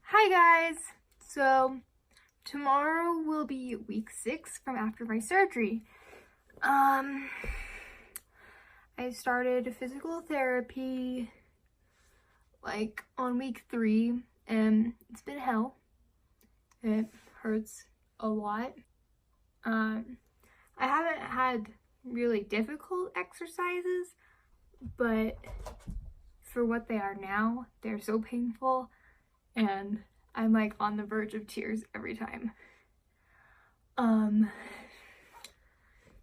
Hi guys! So tomorrow will be week 6 from after my surgery. I started physical therapy like on week 3 and it's been hell. It hurts a lot. I haven't had really difficult exercises, but for what they are now, they're so painful and I'm like on the verge of tears every time.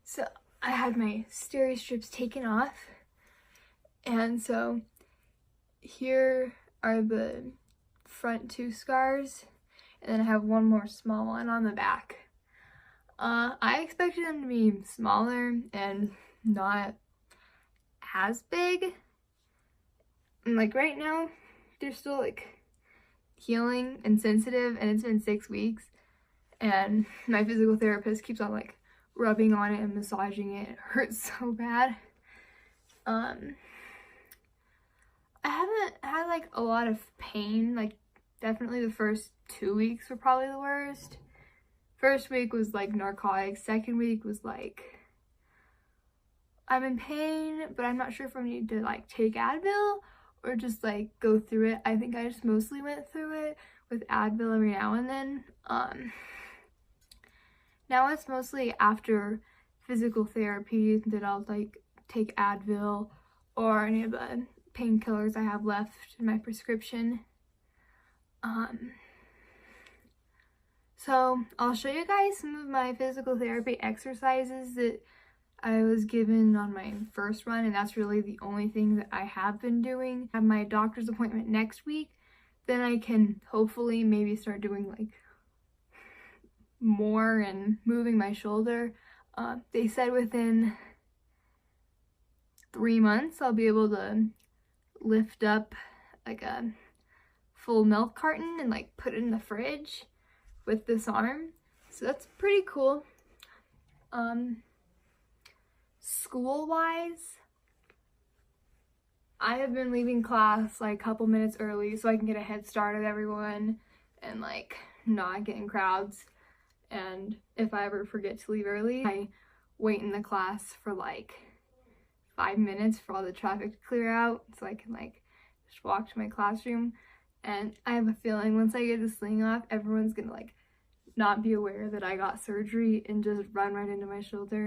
So I had my steri strips taken off, and so here are the front 2 scars, and then I have one more small one on the back. I expected them to be smaller and not as big. And like right now, they're still like healing and sensitive, and it's been 6 weeks, and my physical therapist keeps on like rubbing on it and massaging it. It hurts so bad. I haven't had like a lot of pain. Like definitely the first 2 weeks were probably the worst. First week was like narcotics. Second week was like I'm in pain, but I'm not sure if I need to like take Advil or just like go through it. I think I just mostly went through it with Advil every now and then. Now it's mostly after physical therapy that I'll like take Advil or any of the painkillers I have left in my prescription. So I'll show you guys some of my physical therapy exercises that I was given on my first run, and that's really the only thing that I have been doing. I have my doctor's appointment next week, then I can hopefully maybe start doing like more and moving my shoulder. They said within 3 months I'll be able to lift up like a full milk carton and like put it in the fridge with this arm, so that's pretty cool. School wise, I have been leaving class like a couple minutes early so I can get a head start of everyone and like not get in crowds. And if I ever forget to leave early, I wait in the class for like 5 minutes for all the traffic to clear out so I can like just walk to my classroom. And I have a feeling once I get the sling off, everyone's gonna like not be aware that I got surgery and just run right into my shoulder.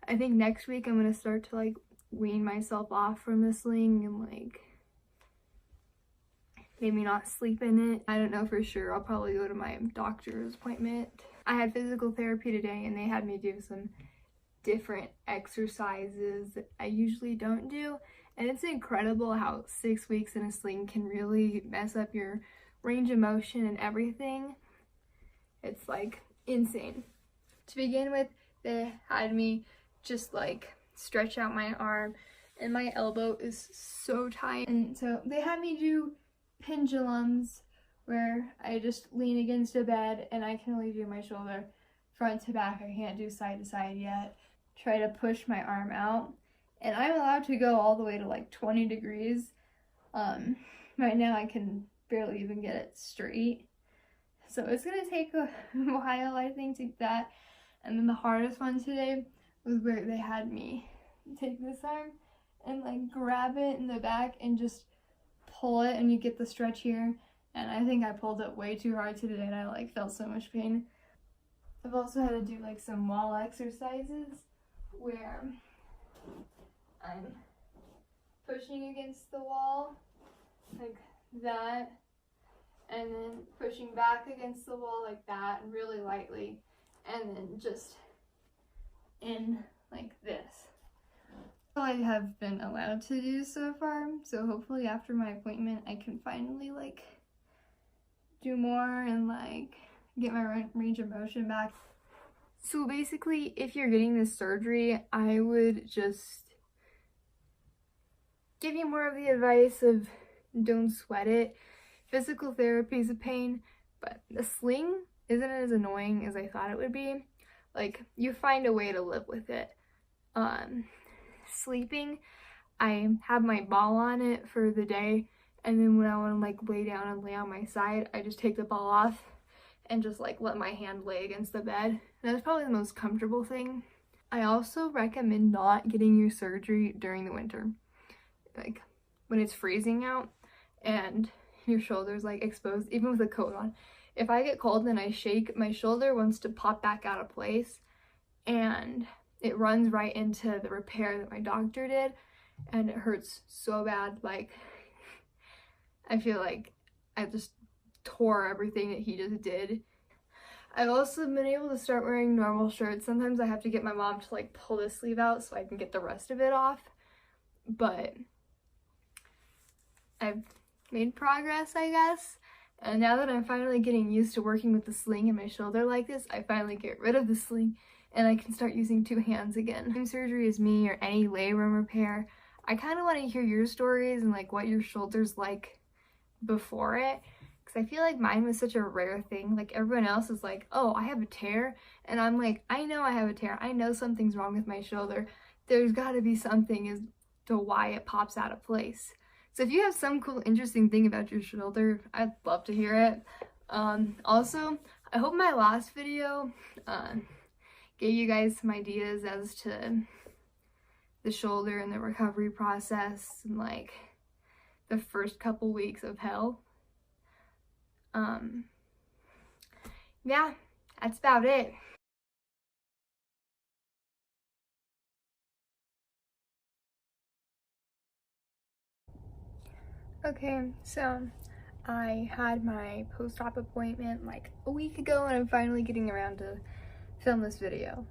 I think next week I'm gonna start to like wean myself off from the sling and like maybe not sleep in it. I don't know for sure. I'll probably go to my doctor's appointment. I had physical therapy today and they had me do some different exercises that I usually don't do, and it's incredible how 6 weeks in a sling can really mess up your range of motion and everything. It's like insane. To begin with, they had me just like stretch out my arm, and my elbow is so tight, and so they had me do pendulums where I just lean against a bed and I can only do my shoulder front to back. I can't do side to side yet. Try to push my arm out, and I'm allowed to go all the way to like 20 degrees. Right now I can barely even get it straight, so it's gonna take a while I think to get that. And then the hardest one today was where they had me take this arm and like grab it in the back and just pull it, and you get the stretch here, and I think I pulled it way too hard today and I like felt so much pain. I've also had to do like some wall exercises where I'm pushing against the wall like that, and then pushing back against the wall like that really lightly, and then just in like this. All I have been allowed to do so far, so hopefully after my appointment I can finally like do more and like get my range of motion back. So basically, if you're getting this surgery, I would just give you more of the advice of don't sweat it. Physical therapy is a pain, but the sling isn't as annoying as I thought it would be. Like, you find a way to live with it. Sleeping, I have my ball on it for the day, and then when I want to like lay down and lay on my side, I just take the ball off and just like let my hand lay against the bed. And that's probably the most comfortable thing. I also recommend not getting your surgery during the winter, like when it's freezing out and your shoulder's like exposed, even with a coat on. If I get cold and I shake, my shoulder wants to pop back out of place, and it runs right into the repair that my doctor did, and it hurts so bad. Like, I feel like I just tore everything that he just did. I've also been able to start wearing normal shirts. Sometimes I have to get my mom to like pull this sleeve out so I can get the rest of it off, but I've made progress, I guess. And now that I'm finally getting used to working with the sling in my shoulder like this, I finally get rid of the sling and I can start using 2 hands again. Same surgery as me or any labrum repair. I kind of want to hear your stories and like what your shoulder's like before it, because I feel like mine was such a rare thing. Like everyone else is like, oh, I have a tear, and I'm like, I know I have a tear. I know something's wrong with my shoulder. There's got to be something as to why it pops out of place. So if you have some cool, interesting thing about your shoulder, I'd love to hear it. Also, I hope my last video gave you guys some ideas as to the shoulder and the recovery process and like the first couple weeks of hell. Yeah, that's about it. Okay, so I had my post-op appointment like a week ago, and I'm finally getting around to film this video.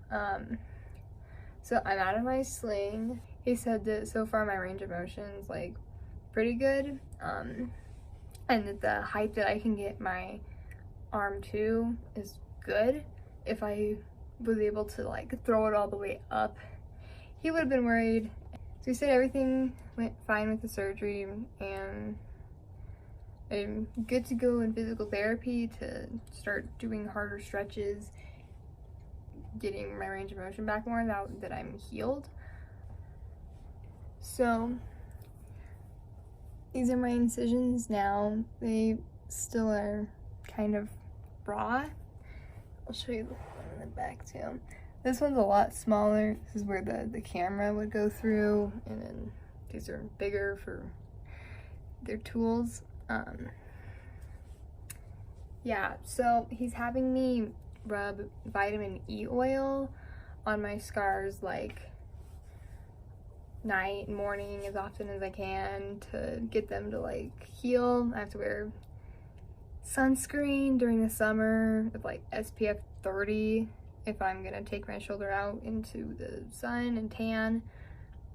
So I'm out of my sling. He said that so far my range of motion is like pretty good, and that the height that I can get my arm to is good. If I was able to like throw it all the way up, he would have been worried. So he said everything went fine with the surgery, and I'm good to go in physical therapy to start doing harder stretches, getting my range of motion back more now that I'm healed. So these are my incisions now. They still are kind of raw. I'll show you the one in the back too. This one's a lot smaller. This is where the camera would go through, and then these are bigger for their tools. Yeah, so he's having me rub vitamin E oil on my scars like night and morning as often as I can to get them to like heal. I have to wear sunscreen during the summer with like SPF 30 if I'm gonna take my shoulder out into the sun and tan.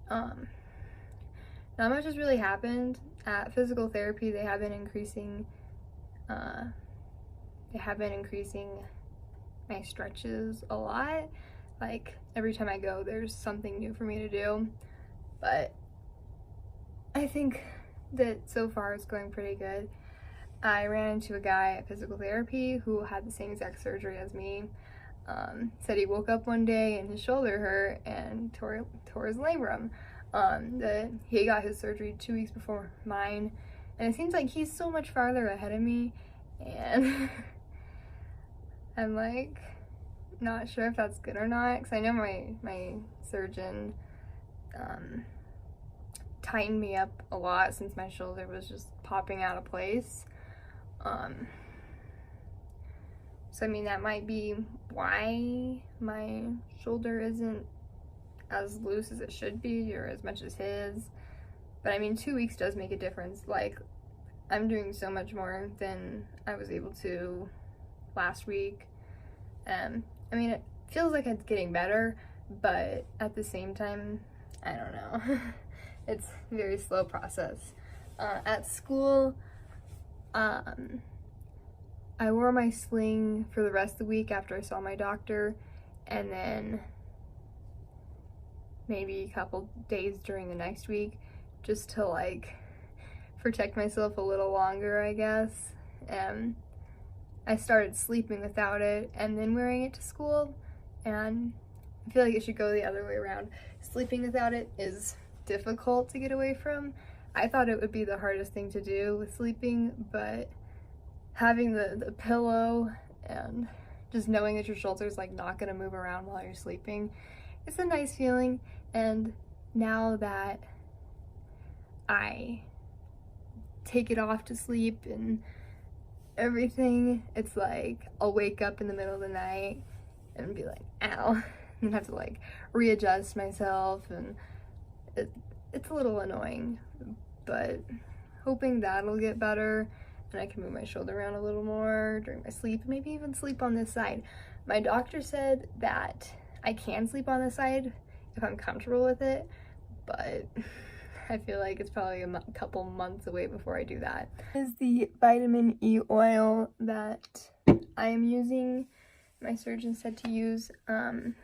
Not much has really happened. At physical therapy, they have been increasing my stretches a lot. Like every time I go, there's something new for me to do. But I think that so far it's going pretty good. I ran into a guy at physical therapy who had the same exact surgery as me. Said he woke up one day and his shoulder hurt and tore his labrum. He got his surgery 2 weeks before mine, and it seems like he's so much farther ahead of me, and I'm like not sure if that's good or not, because I know my surgeon tightened me up a lot since my shoulder was just popping out of place. So I mean, that might be why my shoulder isn't as loose as it should be, or as much as his. But I mean, 2 weeks does make a difference. Like, I'm doing so much more than I was able to last week. I mean, it feels like it's getting better, but at the same time, I don't know. It's a very slow process. At school, I wore my sling for the rest of the week after I saw my doctor, and then maybe a couple days during the next week, just to like protect myself a little longer, I guess. I started sleeping without it and then wearing it to school, and I feel like it should go the other way around. Sleeping without it is difficult to get away from. I thought it would be the hardest thing to do with sleeping, but having the pillow and just knowing that your shoulder's like not gonna move around while you're sleeping, it's a nice feeling. And now that I take it off to sleep and everything, it's like I'll wake up in the middle of the night and be like, ow, and have to like readjust myself, and it's a little annoying, but hoping that'll get better and I can move my shoulder around a little more during my sleep, maybe even sleep on this side. My doctor said that I can sleep on this side if I'm comfortable with it, but I feel like it's probably a couple months away before I do that. This is the vitamin E oil that I am using. My surgeon said to use, and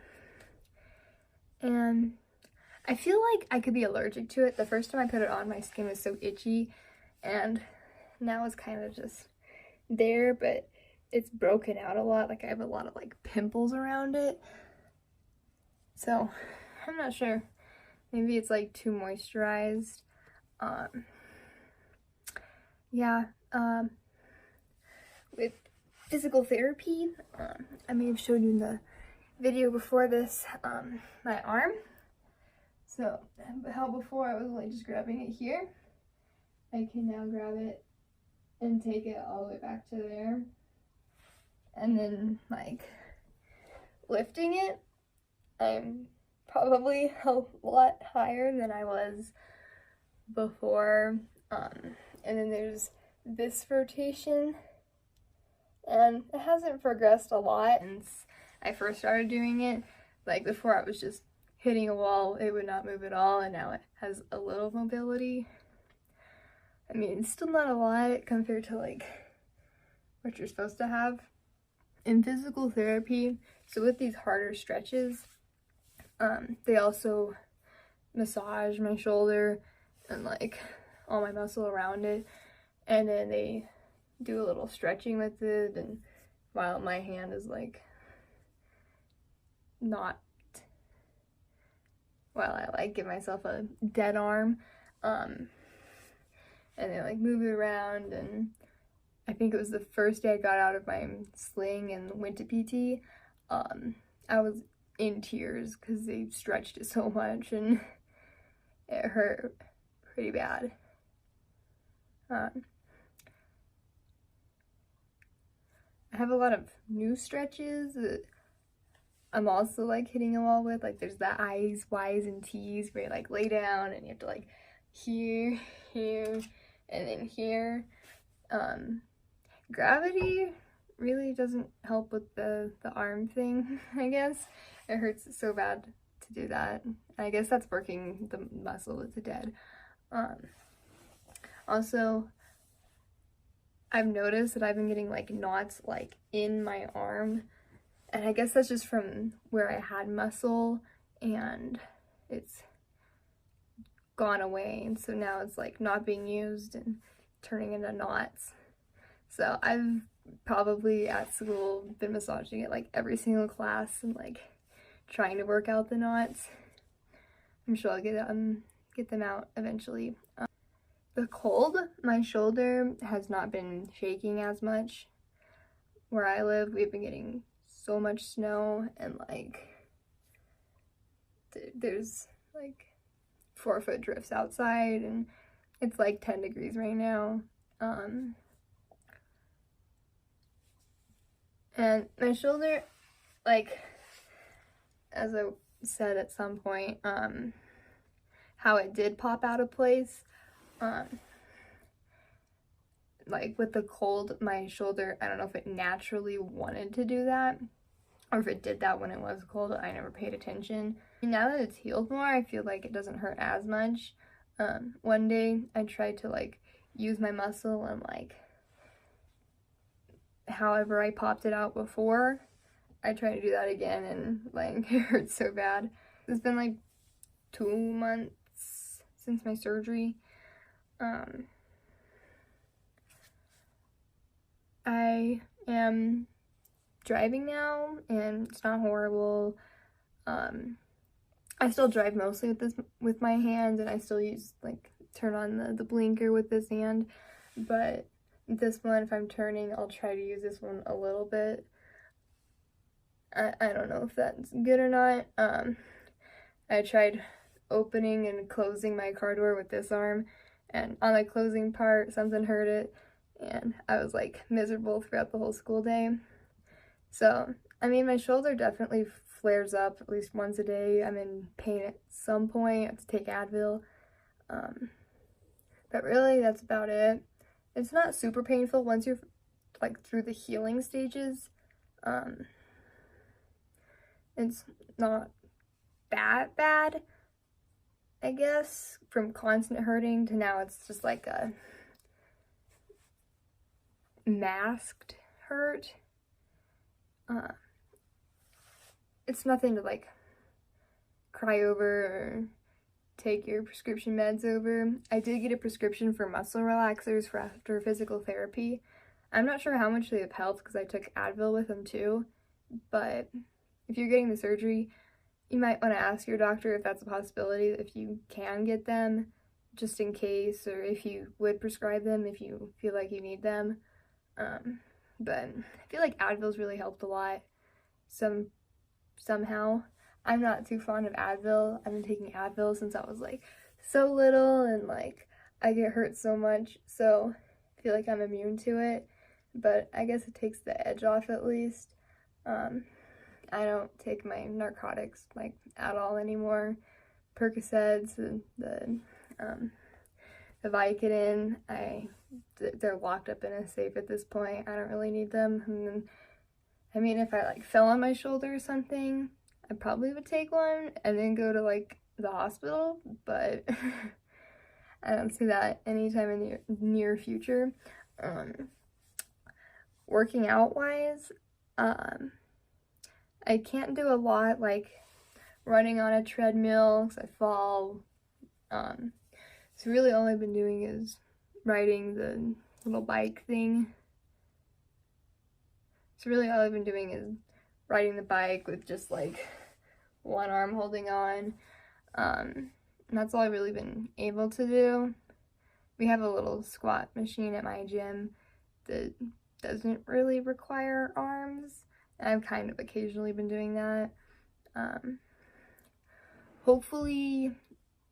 I feel like I could be allergic to it. The first time I put it on, my skin was so itchy, and now it's kind of just there, but it's broken out a lot. Like I have a lot of like pimples around it, so I'm not sure. Maybe it's like too moisturized. With physical therapy, I may have shown you in the video before this, my arm. So how before I was like just grabbing it here, I can now grab it and take it all the way back to there, and then like lifting it, I'm probably a lot higher than I was before. And then there's this rotation, and it hasn't progressed a lot since I first started doing it. Like before I was just hitting a wall, it would not move at all, and now it has a little mobility. I mean, it's still not a lot compared to like what you're supposed to have in physical therapy. So with these harder stretches, they also massage my shoulder and like all my muscle around it, and then they do a little stretching with it, and while my hand is like not, while I like give myself a dead arm, and they like move it around. And I think it was the first day I got out of my sling and went to PT, I was in tears because they stretched it so much and it hurt pretty bad. I have a lot of new stretches that I'm also like hitting a wall with. Like there's the I's, Y's, and T's where you like lay down and you have to like here, here, and then here. Gravity really doesn't help with the arm thing, I guess. It hurts so bad to do that. I guess that's working the muscle that's dead. Also, I've noticed that I've been getting like knots like in my arm, and I guess that's just from where I had muscle and it's gone away, and so now it's like not being used and turning into knots. So I've probably at school been massaging it like every single class and like trying to work out the knots. I'm sure I'll get them out eventually. The cold, my shoulder has not been shaking as much. Where I live, we've been getting so much snow, and like there's like 4-foot drifts outside, and it's like 10 degrees right now. And my shoulder, like, as I said at some point, how it did pop out of place, like with the cold, my shoulder, I don't know if it naturally wanted to do that, or if it did that when it was cold. I never paid attention. And now that it's healed more, I feel like it doesn't hurt as much. One day I tried to like use my muscle and like however I popped it out before, I tried to do that again, and like it hurts so bad. It's been like 2 months since my surgery. I am driving now, and it's not horrible. I still drive mostly with my hands, and I still use like turn on the blinker with this hand, but this one, if I'm turning, I'll try to use this one a little bit. I don't know if that's good or not. I tried opening and closing my car door with this arm, and on the closing part, something hurt it, and I was like miserable throughout the whole school day. So, I mean, my shoulder definitely flares up at least once a day. I'm in pain at some point. I have to take Advil. But really, that's about it. It's not super painful once you're like through the healing stages. It's not that bad, I guess, from constant hurting to now it's just like a masked hurt. It's nothing to like cry over or take your prescription meds over. I did get a prescription for muscle relaxers for after physical therapy. I'm not sure how much they have helped because I took Advil with them too, but if you're getting the surgery, you might want to ask your doctor if that's a possibility, if you can get them, just in case, or if you would prescribe them if you feel like you need them. But I feel like Advil's really helped a lot somehow. I'm not too fond of Advil. I've been taking Advil since I was like so little, and like I get hurt so much, so I feel like I'm immune to it, but I guess it takes the edge off at least. I don't take my narcotics like at all anymore. Percocets and the Vicodin, they're locked up in a safe at this point. I don't really need them. And then, I mean, if I like fell on my shoulder or something, I probably would take one and then go to like the hospital, but I don't see that anytime in the near future. Working out wise, I can't do a lot like running on a treadmill because I fall. So really all I've been doing is riding the little bike thing. So really all I've been doing is riding the bike with just like one arm holding on. And that's all I've really been able to do. We have a little squat machine at my gym that doesn't really require arms. I've kind of occasionally been doing that. Hopefully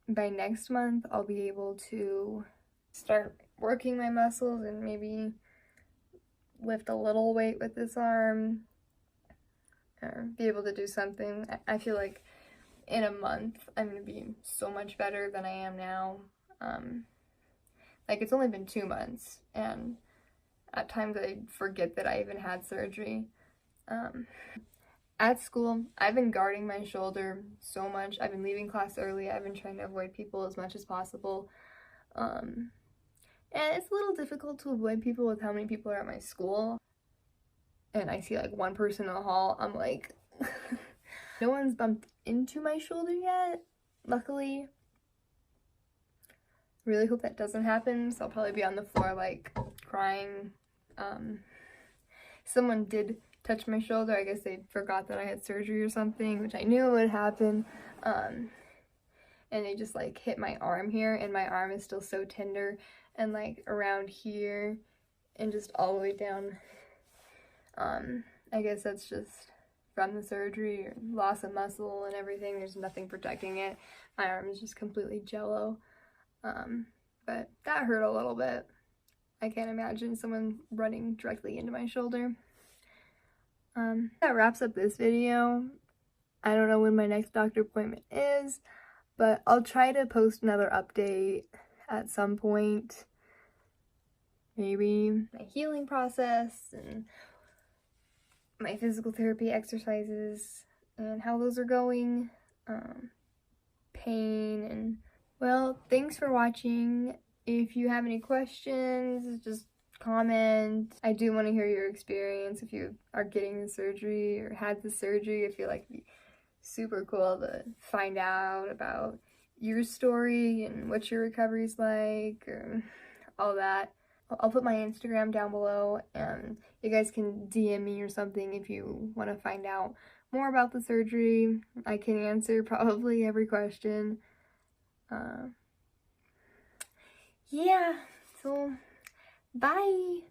by next month I'll be able to start working my muscles and maybe lift a little weight with this arm or be able to do something. I feel like in a month I'm going to be so much better than I am now. Like it's only been 2 months and at times I forget that I even had surgery. At school, I've been guarding my shoulder so much. I've been leaving class early. I've been trying to avoid people as much as possible. And it's a little difficult to avoid people with how many people are at my school. And I see like one person in the hall. I'm like, no one's bumped into my shoulder yet, luckily. Really hope that doesn't happen. So I'll probably be on the floor like crying. Someone did touch my shoulder. I guess they forgot that I had surgery or something, which I knew would happen. And they just like hit my arm here, and my arm is still so tender, and like around here and just all the way down. I guess that's just from the surgery or loss of muscle and everything. There's nothing protecting it. My arm is just completely jello. But that hurt a little bit. I can't imagine someone running directly into my shoulder. That wraps up this video. I don't know when my next doctor appointment is, but I'll try to post another update at some point. Maybe my healing process and my physical therapy exercises and how those are going, pain, and well, thanks for watching. If you have any questions, just comment. I do want to hear your experience if you are getting the surgery or had the surgery. I feel like it'd be super cool to find out about your story and what your recovery's like or all that. I'll put my Instagram down below and you guys can DM me or something if you want to find out more about the surgery. I can answer probably every question. yeah, so bye.